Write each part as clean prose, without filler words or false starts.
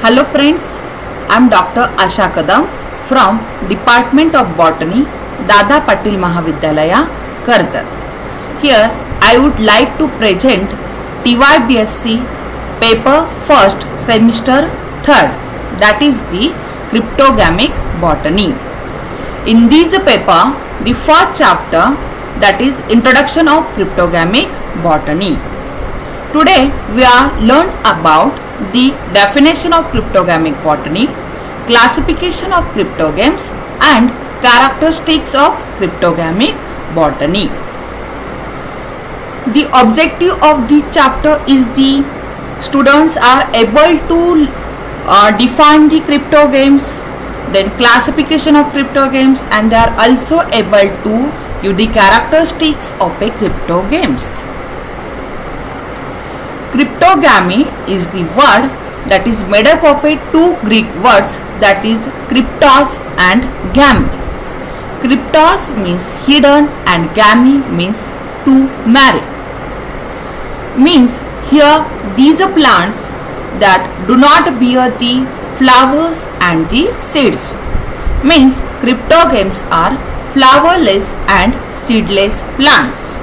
Hello friends, I am Dr. Asha Kadam from Department of Botany, Dada Patil Mahavidyalaya, Karjat. Here I would like to present TYBSc paper first semester 3rd, that is the cryptogamic botany. In this paper, the first chapter, that is introduction of cryptogamic botany. Today we are learned about the definition of cryptogamic botany, classification of cryptogams and characteristics of cryptogamic botany. The objective of the chapter is the students are able to define the cryptogams, then classification of cryptogams, and they are also able to give the characteristics of a cryptogams. Cryptogamy is the word that is made up of two Greek words, that is kryptos and gamy. Kryptos means hidden and gamy means to marry. Means here these are plants that do not bear the flowers and the seeds. Means cryptogams are flowerless and seedless plants.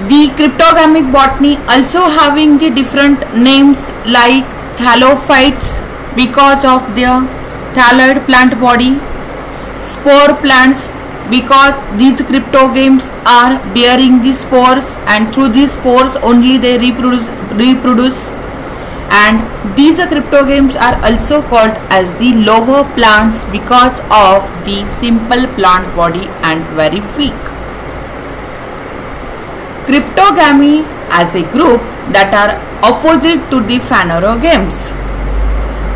The cryptogamic botany also having the different names like thallophytes because of their thalloid plant body, spore plants because these cryptogams are bearing the spores and through these spores only they reproduce, and these cryptogams are also called as the lower plants because of the simple plant body and very weak. Cryptogamy as a group that are opposite to the phanerogams.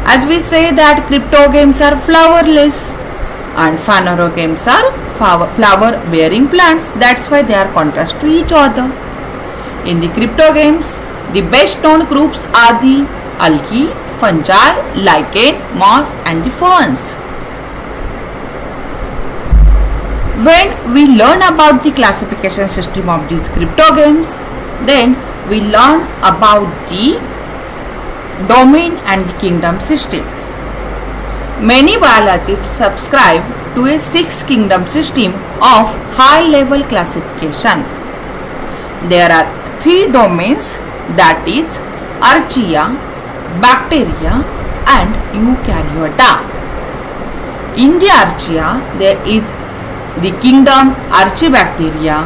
As we say that cryptogams are flowerless and phanerogams are flower bearing plants, that's why they are contrast to each other. In the cryptogams, the best known groups are the algae, fungi, lichen, moss and the ferns. When we learn about the classification system of these cryptogams, then we learn about the domain and the kingdom system. Many biologists subscribe to a 6-kingdom system of high-level classification. There are 3 domains, that is Archaea, Bacteria and Eukaryota. In the Archaea, there is the kingdom Archaebacteria.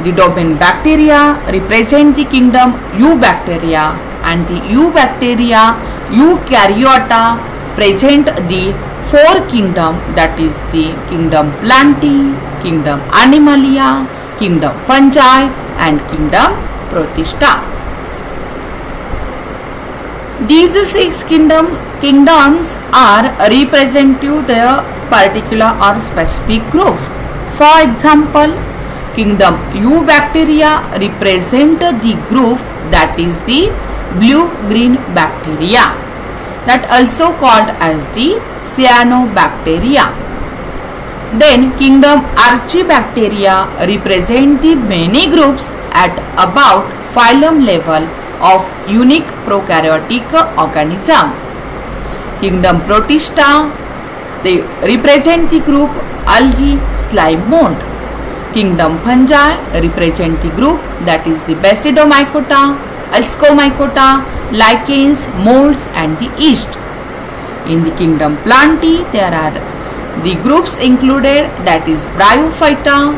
The domain Bacteria represent the kingdom Eubacteria, and the Eubacteria Eukaryota present the 4 kingdom, that is the kingdom Plantae, kingdom Animalia, kingdom Fungi and kingdom Protista. These 6 kingdoms are representative to a particular or specific group. For example, kingdom Eubacteria represent the group that is the blue-green bacteria, that also called as the cyanobacteria. Then kingdom Archaebacteria represent the many groups at about phylum level of unique prokaryotic organism. Kingdom Protista, they represent the group algae, slime mold. Kingdom Fungi represent the group that is the Basidiomycota, Ascomycota, lichens, molds and the yeast. In the kingdom Plantae, there are the groups included, that is Bryophyta,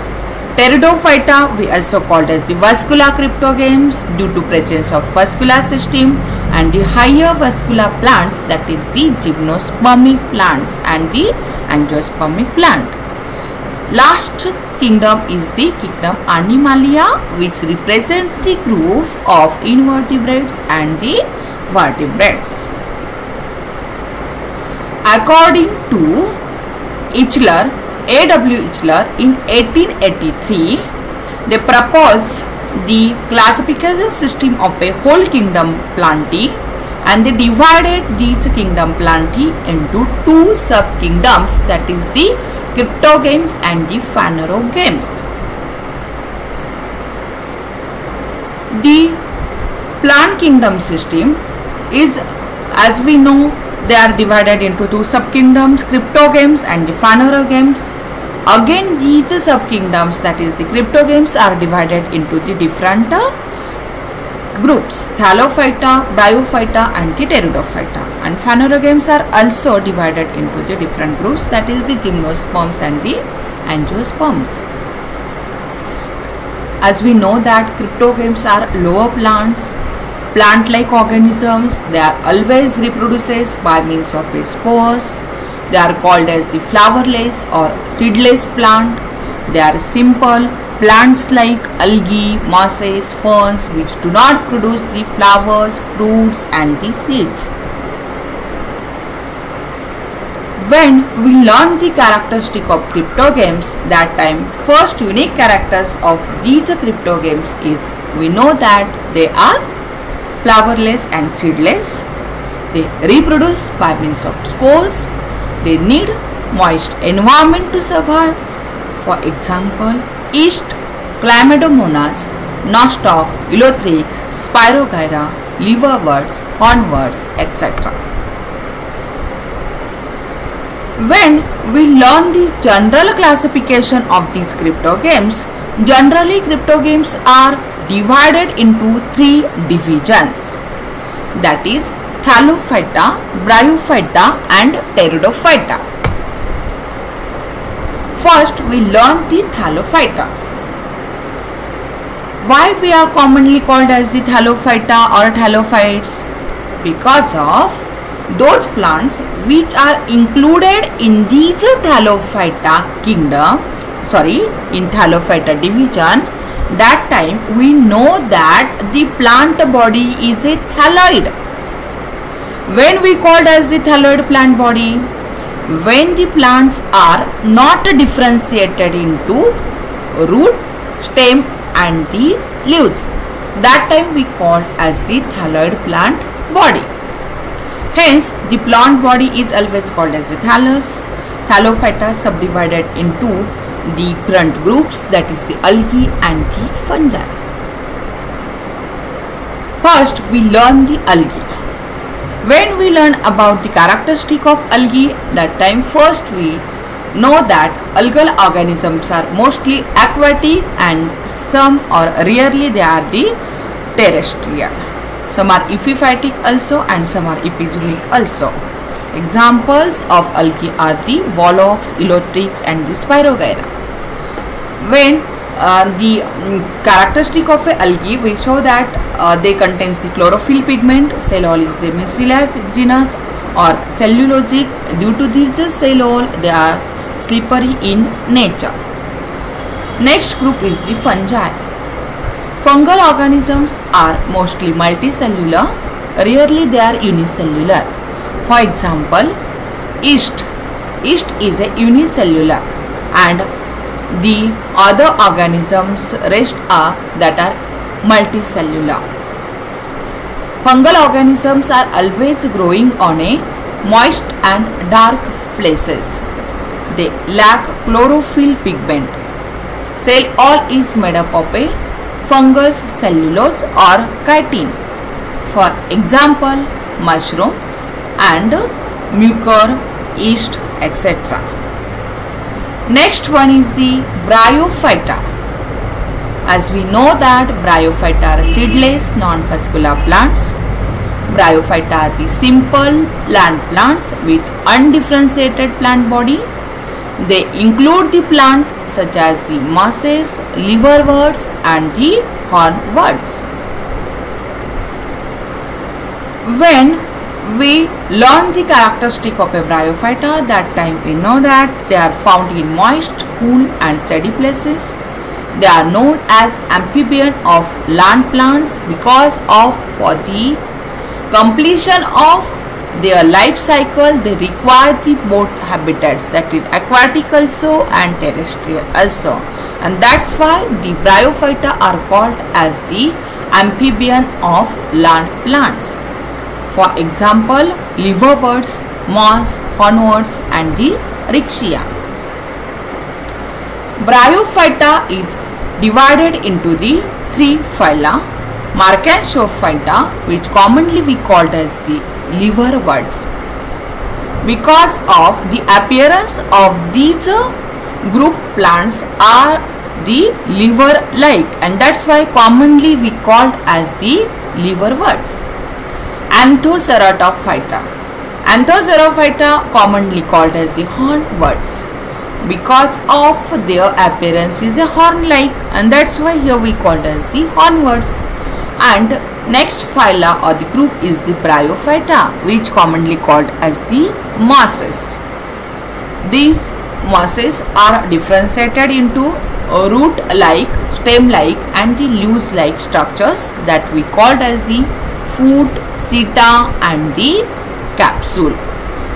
Pteridophyta, we also called as the vascular cryptogams due to presence of vascular system, and the higher vascular plants, that is the gymnospermic plants and the angiospermic plant. Last kingdom is the kingdom Animalia, which represent the group of invertebrates and the vertebrates. According to Eichler, A.W. Eichler, in 1883, they proposed the classification system of a whole kingdom Plantae, and they divided these kingdom Plantae into 2 sub-kingdoms, that is the cryptogams and the phanerogams. The plant kingdom system is As we know, they are divided into two subkingdoms, cryptogames and the phanerogames. Again, these subkingdoms, that is the cryptogames, are divided into the different groups: Thallophyta, Bryophyta and the Pteridophyta. And phanerogames are also divided into the different groups, that is the gymnosperms and the angiosperms. As we know that cryptogames are lower plants, plant-like organisms. They are always reproduces by means of the spores. They are called as the flowerless or seedless plant. They are simple plants like algae, mosses, ferns, which do not produce the flowers, fruits and the seeds. When we learn the characteristic of cryptogames, that time first unique characters of these cryptogames is, we know that they are flowerless and seedless. They reproduce by means of spores. They need moist environment to survive. For example, yeast, Chlamydomonas, nostoc, Ulothrix, Spirogyra, liverworts, hornworts, etc. When we learn the general classification of these cryptogames, generally cryptogames are divided into three divisions, that is Thallophyta, Bryophyta and Pteridophyta. First we learn the Thallophyta. Why we are commonly called as the Thallophyta or Thallophytes? Because of those plants which are included in these Thallophyta kingdom, in Thallophyta division. That time we know that the plant body is a thalloid. When we called as the thalloid plant body, when the plants are not differentiated into root, stem and the leaves, that time we called as the thalloid plant body. Hence, the plant body is always called as the thallus. Thallophyta subdivided into different groups, that is the algae and the fungi. First, we learn the algae. When we learn about the characteristic of algae, that time first we know that algal organisms are mostly aquatic and some or rarely they are the terrestrial. Some are epiphytic also and some are epizootic also. Examples of algae are the Volvox, Ulothrix and the Spirogyra. When the characteristic of a algae, we show that they contains the chlorophyll pigment. Cellule is the mucilaginous or cellulosic. Due to this cellule, they are slippery in nature. Next group is the fungi. Fungal organisms are mostly multicellular, rarely they are unicellular. For example, yeast. Yeast is a unicellular and the other organisms rest are that are multicellular. Fungal organisms are always growing on a moist and dark places. They lack chlorophyll pigment. Cell all is made up of a fungus, cellulose or chitin. For example, mushrooms and mucor, yeast, etc. Next one is the Bryophyta. As we know that Bryophyta are seedless, non-fascicular plants. Bryophyta are the simple land plants with undifferentiated plant body. They include the plant such as the mosses, liverworts and the hornworts. When we learn the characteristic of a Bryophyta, that time we know that they are found in moist, cool and shady places. They are known as amphibian of land plants because of for the completion of their life cycle they require the both habitats, that is aquatic also and terrestrial also, and that's why the Bryophyta are called as the amphibian of land plants. For example, liverworts, moss, hornworts and the Riccia. Bryophyta is divided into the three phyla. Marchaeophyta, which commonly we called as the liverworts. Because of the appearance of these group plants are the liver-like, and that's why commonly we called as the liverworts. Anthoceratophyta. Anthoceratophyta commonly called as the hornworts because of their appearance is a horn-like, and that's why here we called as the hornworts. And next phyla or the group is the Bryophyta, which commonly called as the mosses. These mosses are differentiated into root-like, stem-like and the leaves-like structures that we called as the foot, seta and the capsule.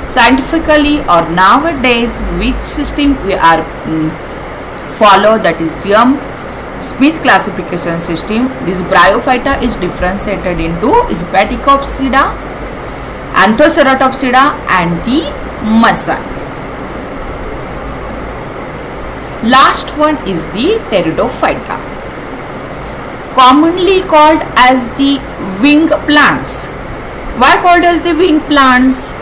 Scientifically or nowadays, which system we are follow, that is Smith classification system. This Bryophyta is differentiated into Hepaticopsida, Anthoceratopsida and the Mussa. Last one is the Pteridophyta, commonly called as the wing plants. Why called as the wing plants?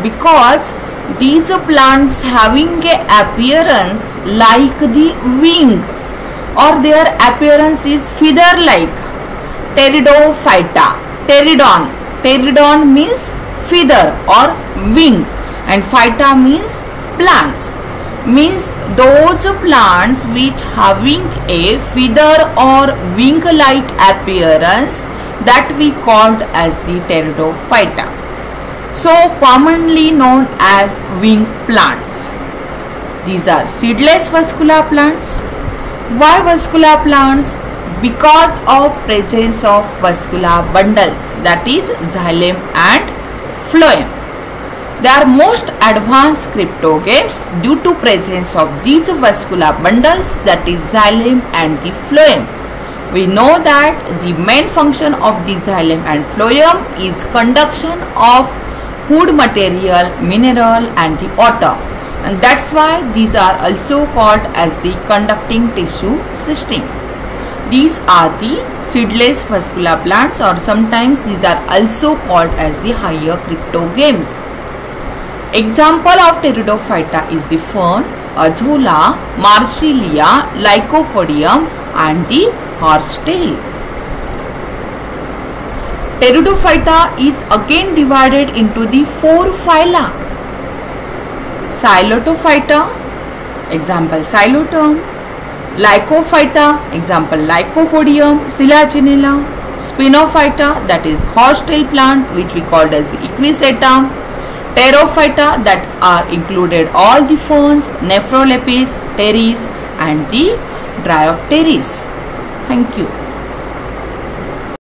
Because these plants having a appearance like the wing, or their appearance is feather like. Pteridophyta. Pteridon means feather or wing, and phyta means plants. Means those plants which having a feather or wing like appearance, that we called as the Pteridophyta. So commonly known as wing plants. These are seedless vascular plants. Why vascular plants? Because of presence of vascular bundles, that is xylem and phloem. They are most advanced cryptogames due to presence of these vascular bundles, that is xylem and the phloem. We know that the main function of the xylem and phloem is conduction of food material, mineral and the water, and that's why these are also called as the conducting tissue system. These are the seedless vascular plants, or sometimes these are also called as the higher cryptogames. Example of Pteridophyta is the fern, Azolla, Marsilia, Lycopodium and the horsetail. Pteridophyta is again divided into the 4 phyla. Psilotophyta, example Psilotum. Lycophyta, example Lycopodium, Selaginella. Spinophyta, that is horsetail plant, which we called as the Equisetum. Pterophyta, that are included all the ferns, Nephrolepis, Pteris and the Dryopteris. Thank you.